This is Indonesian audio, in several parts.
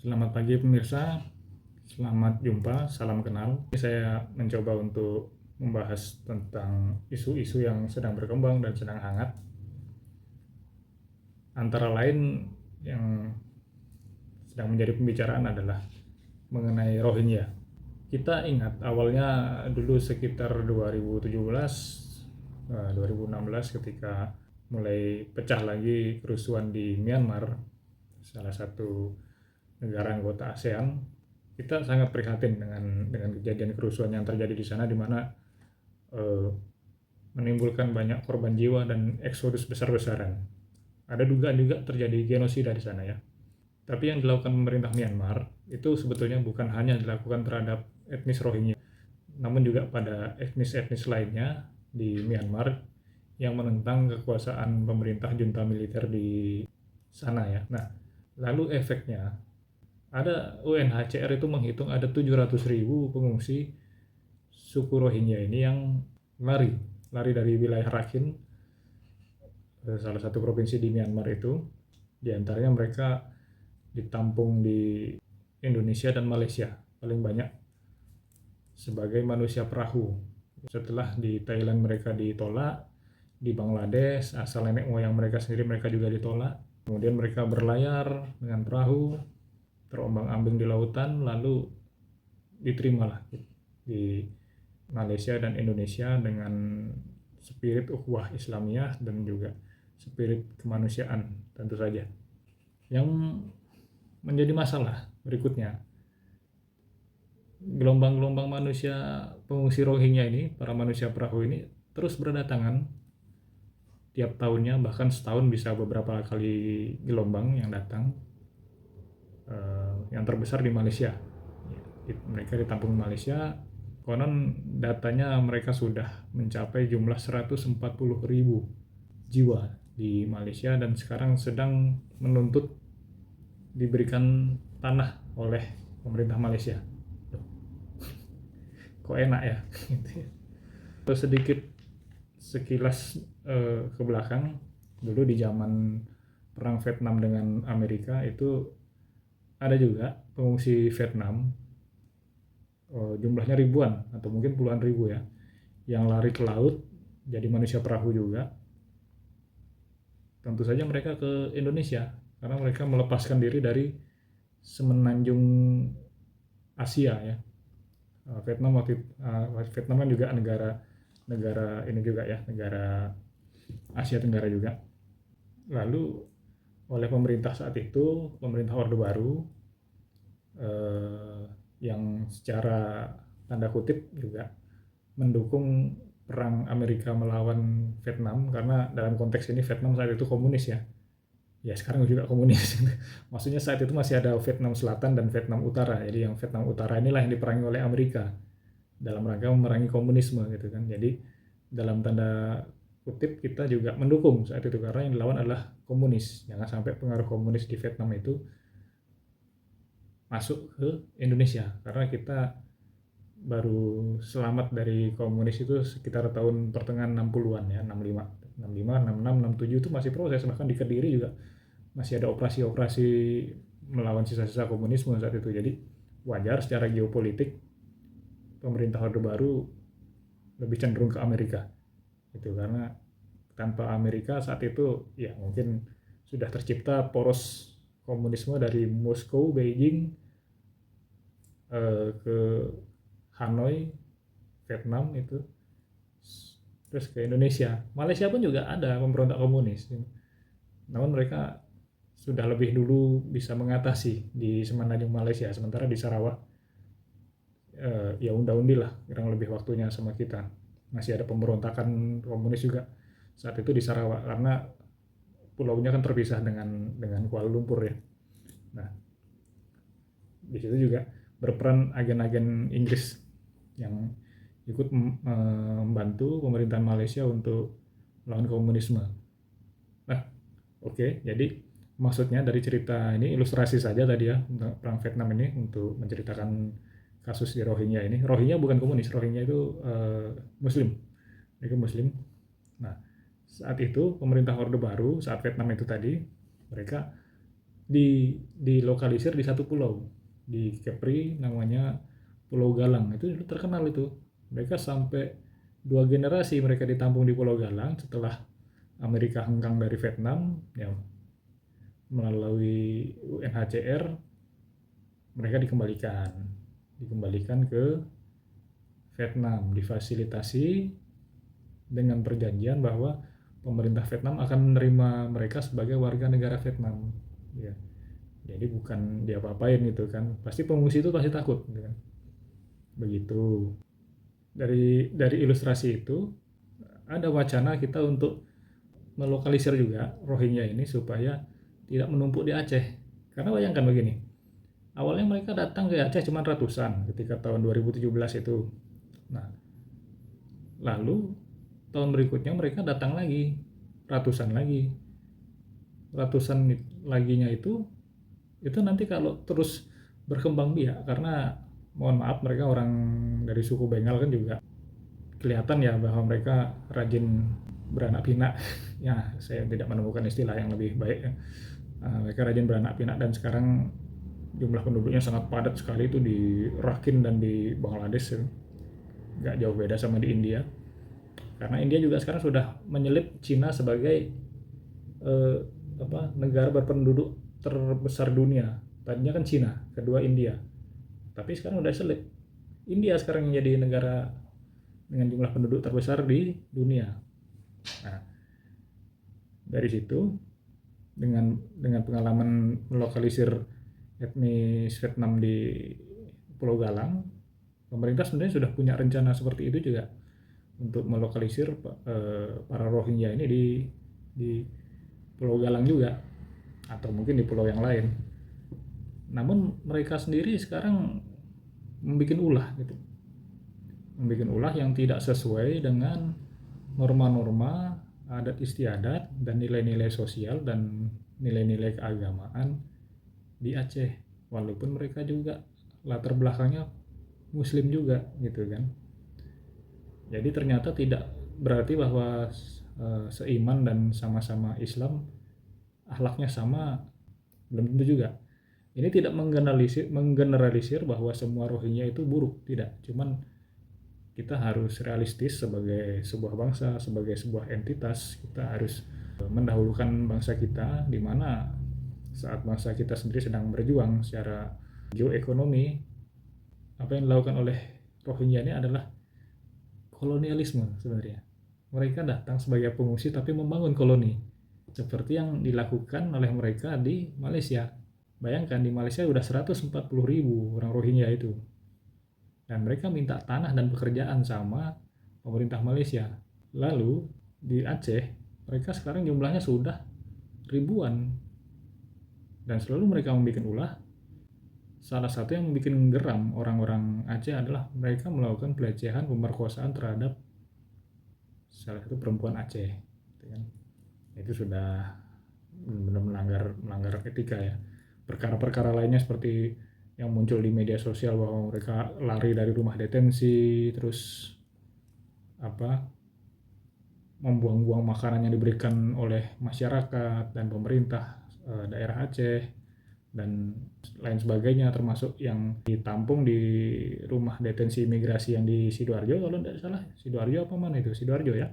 Selamat pagi pemirsa, selamat jumpa, salam kenal. Saya mencoba untuk membahas tentang isu-isu yang sedang berkembang dan sedang hangat. Antara lain yang sedang menjadi pembicaraan adalah mengenai Rohingya. Kita ingat awalnya dulu sekitar 2017, 2016 ketika mulai pecah lagi kerusuhan di Myanmar, salah satu negara anggota ASEAN. Kita sangat prihatin dengan kejadian kerusuhan yang terjadi di sana, di mana eh, menimbulkan banyak korban jiwa dan eksodus besar-besaran. Ada dugaan juga terjadi genosida di sana ya. Tapi yang dilakukan pemerintah Myanmar itu sebetulnya bukan hanya dilakukan terhadap etnis Rohingya, namun juga pada etnis-etnis lainnya di Myanmar yang menentang kekuasaan pemerintah junta militer di sana ya. Nah, lalu efeknya ada UNHCR itu menghitung ada 700.000 pengungsi suku Rohingya ini yang lari dari wilayah Rakhine, salah satu provinsi di Myanmar itu. Di antaranya mereka ditampung di Indonesia dan Malaysia paling banyak sebagai manusia perahu. Setelah di Thailand mereka ditolak, di Bangladesh asal nenek moyang mereka sendiri mereka juga ditolak. Kemudian mereka berlayar dengan perahu, terombang-ambing di lautan, lalu diterimalah di Malaysia dan Indonesia dengan spirit ukhuwah Islamiyah dan juga spirit kemanusiaan tentu saja. Yang menjadi masalah berikutnya, gelombang-gelombang manusia pengungsi Rohingya ini, para manusia perahu ini terus berdatangan tiap tahunnya, bahkan setahun bisa beberapa kali gelombang yang datang. Yang terbesar di Malaysia, mereka ditampung di Malaysia. Konon datanya mereka sudah mencapai jumlah 140.000 jiwa di Malaysia dan sekarang sedang menuntut diberikan tanah oleh pemerintah Malaysia. Kok enak ya? Terus sedikit sekilas ke belakang, dulu di zaman perang Vietnam dengan Amerika itu ada juga pengungsi Vietnam, jumlahnya ribuan atau mungkin puluhan ribu ya, yang lari ke laut jadi manusia perahu juga. Tentu saja mereka ke Indonesia karena mereka melepaskan diri dari semenanjung Asia ya. Vietnam kan juga negara ini juga ya, negara Asia Tenggara juga. Lalu oleh pemerintah saat itu, pemerintah Orde Baru, yang secara tanda kutip juga mendukung perang Amerika melawan Vietnam, karena dalam konteks ini Vietnam saat itu komunis ya. Ya sekarang juga komunis. Maksudnya saat itu masih ada Vietnam Selatan dan Vietnam Utara. Jadi yang Vietnam Utara inilah yang diperangi oleh Amerika dalam rangka memerangi komunisme gitu kan. Jadi dalam tanda kutip kita juga mendukung saat itu karena yang dilawan adalah komunis. Jangan sampai pengaruh komunis di Vietnam itu masuk ke Indonesia, karena kita baru selamat dari komunis itu sekitar tahun pertengahan 60-an ya, 65, 65, 66, 67 itu masih proses. Bahkan di Kediri juga masih ada operasi-operasi melawan sisa-sisa komunisme saat itu. Jadi wajar secara geopolitik pemerintah Orde Baru lebih cenderung ke Amerika itu, karena tanpa Amerika saat itu ya mungkin sudah tercipta poros komunisme dari Moskow, Beijing, ke Hanoi, Vietnam itu, terus ke Indonesia. Malaysia pun juga ada pemberontak komunis, namun mereka sudah lebih dulu bisa mengatasi di semenanjung Malaysia, sementara di Sarawak ya unda-undi lah kurang lebih waktunya sama kita. Masih ada pemberontakan komunis juga saat itu di Sarawak karena pulaunya kan terpisah dengan Kuala Lumpur ya. Nah, di situ juga berperan agen-agen Inggris yang ikut membantu pemerintahan Malaysia untuk melawan komunisme. Nah, oke, jadi maksudnya dari cerita ini ilustrasi saja tadi ya untuk perang Vietnam ini untuk menceritakan kasus di Rohingya ini. Rohingya bukan komunis, Rohingya itu Muslim, mereka Muslim. Nah, saat itu pemerintah Orde Baru saat Vietnam itu tadi mereka dilokalisir di satu pulau di Kepri, namanya Pulau Galang. Itu terkenal itu. Mereka sampai 2 generasi mereka ditampung di Pulau Galang setelah Amerika hengkang dari Vietnam, ya, melalui UNHCR mereka dikembalikan ke Vietnam, difasilitasi dengan perjanjian bahwa pemerintah Vietnam akan menerima mereka sebagai warga negara Vietnam, ya. Jadi bukan diapa-apain gitu kan, pasti pengungsi itu pasti takut gitu kan. Begitu. Dari ilustrasi itu ada wacana kita untuk melokalisir juga Rohingya ini supaya tidak menumpuk di Aceh. Karena bayangkan begini, awalnya mereka datang ke Aceh cuma ratusan ketika tahun 2017 itu. Nah, lalu tahun berikutnya mereka datang lagi, ratusan lagi. Ratusan laginya itu nanti kalau terus berkembang biak, karena mohon maaf mereka orang dari suku Bengal kan juga kelihatan ya bahwa mereka rajin beranak pinak. Ya, saya tidak menemukan istilah yang lebih baik ya. Mereka rajin beranak pinak dan sekarang jumlah penduduknya sangat padat sekali itu di Rakhine dan di Bangladesh ya. Nggak jauh beda sama di India, karena India juga sekarang sudah menyelip Cina sebagai eh, negara berpenduduk terbesar dunia. Tadinya kan Cina, kedua India, tapi sekarang udah selip. India sekarang menjadi negara dengan jumlah penduduk terbesar di dunia. Nah, dari situ dengan pengalaman melokalisir etnis Vietnam di Pulau Galang, pemerintah sebenarnya sudah punya rencana seperti itu juga untuk melokalisir para Rohingya ini di Pulau Galang juga, atau mungkin di pulau yang lain. Namun mereka sendiri sekarang membuat ulah gitu, membuat ulah yang tidak sesuai dengan norma-norma adat istiadat dan nilai-nilai sosial dan nilai-nilai keagamaan di Aceh, walaupun mereka juga latar belakangnya Muslim juga gitu kan. Jadi ternyata tidak berarti bahwa seiman dan sama-sama Islam akhlaknya sama, belum tentu juga. Ini tidak menggeneralisir bahwa semua Rohingya itu buruk, tidak. Cuman kita harus realistis sebagai sebuah bangsa, sebagai sebuah entitas. Kita harus mendahulukan bangsa kita, di mana saat bangsa kita sendiri sedang berjuang secara geoekonomi, apa yang dilakukan oleh Rohingya ini adalah kolonialisme sebenarnya. Mereka datang sebagai pengungsi tapi membangun koloni, seperti yang dilakukan oleh mereka di Malaysia. Bayangkan di Malaysia udah 140.000 orang Rohingya itu, dan mereka minta tanah dan pekerjaan sama pemerintah Malaysia. Lalu di Aceh mereka sekarang jumlahnya sudah ribuan, dan selalu mereka membuat ulah. Salah satu yang membuat geram orang-orang Aceh adalah mereka melakukan pelecehan, pemerkosaan terhadap salah satu perempuan Aceh. Itu sudah benar melanggar etika ya. Perkara-perkara lainnya seperti yang muncul di media sosial bahwa mereka lari dari rumah detensi, terus membuang-buang makanan yang diberikan oleh masyarakat dan pemerintah daerah Aceh dan lain sebagainya, termasuk yang ditampung di rumah detensi imigrasi yang di Sidoarjo, kalau tidak salah Sidoarjo apa mana itu, Sidoarjo ya.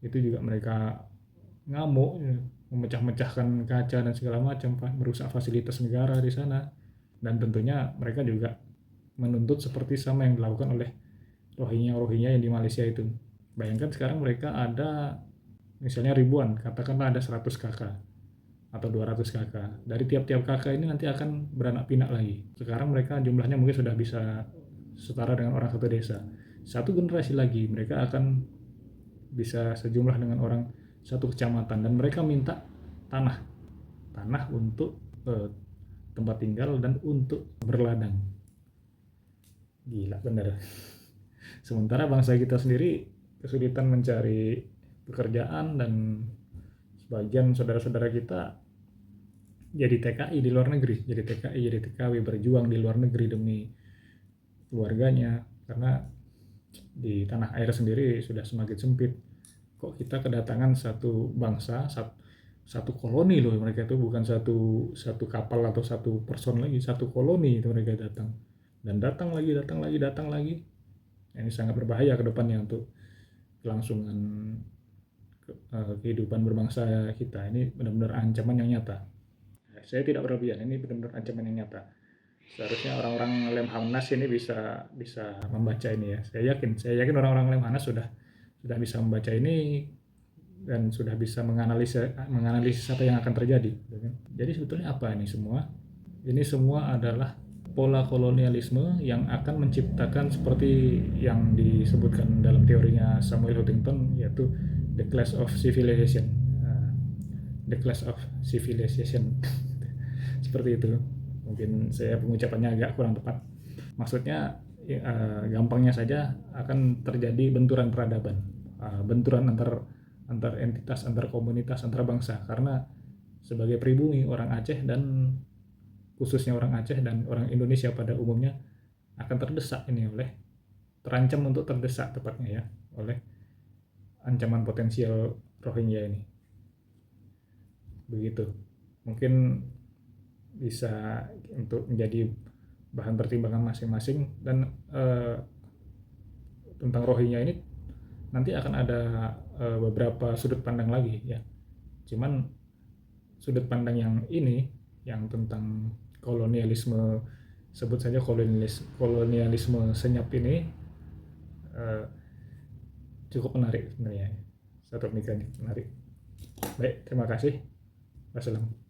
Itu juga mereka ngamuk, memecah-mecahkan kaca dan segala macam, merusak fasilitas negara di sana. Dan tentunya mereka juga menuntut seperti sama yang dilakukan oleh Rohingya yang di Malaysia itu. Bayangkan sekarang mereka ada misalnya ribuan, katakanlah ada 100 kakak atau 200 kakak. Dari tiap-tiap kakak ini nanti akan beranak pinak lagi. Sekarang mereka jumlahnya mungkin sudah bisa setara dengan orang satu desa. Satu generasi lagi mereka akan bisa sejumlah dengan orang satu kecamatan, dan mereka minta tanah untuk tempat tinggal dan untuk berladang. Gila bener. Sementara bangsa kita sendiri kesulitan mencari pekerjaan, dan sebagian saudara-saudara kita jadi TKI di luar negeri, jadi TKW berjuang di luar negeri demi keluarganya, karena di tanah air sendiri sudah semakin sempit. Kok kita kedatangan satu bangsa, satu koloni loh mereka itu, bukan satu kapal atau satu person lagi, satu koloni itu mereka datang dan datang lagi, datang lagi, datang lagi. Ini sangat berbahaya ke depannya untuk kelangsungan kehidupan berbangsa kita. Ini benar-benar ancaman yang nyata. Saya tidak berlebihan, ini benar-benar ancaman yang nyata. Seharusnya orang-orang Lemhanas ini bisa bisa membaca ini ya. Saya yakin orang-orang Lemhanas sudah bisa membaca ini dan sudah bisa menganalisis apa yang akan terjadi. Jadi sebetulnya apa ini semua? Ini semua adalah pola kolonialisme yang akan menciptakan seperti yang disebutkan dalam teorinya Samuel Huntington, yaitu the clash of civilization. The clash of civilization. Seperti itu. Mungkin saya pengucapannya agak kurang tepat. Maksudnya gampangnya saja akan terjadi benturan peradaban, benturan antar entitas, antar komunitas, antar bangsa, karena sebagai pribumi orang Aceh dan khususnya orang Aceh dan orang Indonesia pada umumnya akan terdesak ini terancam untuk terdesak tepatnya ya oleh ancaman potensial Rohingya ini. Begitu. Mungkin bisa untuk menjadi bahan pertimbangan masing-masing. Dan tentang Rohingya ini nanti akan ada beberapa sudut pandang lagi ya. Cuman sudut pandang yang ini, yang tentang kolonialisme, sebut saja kolonialisme senyap ini, cukup menarik sebenarnya. Satu pemikiran cukup menarik. Baik, terima kasih. Wassalam.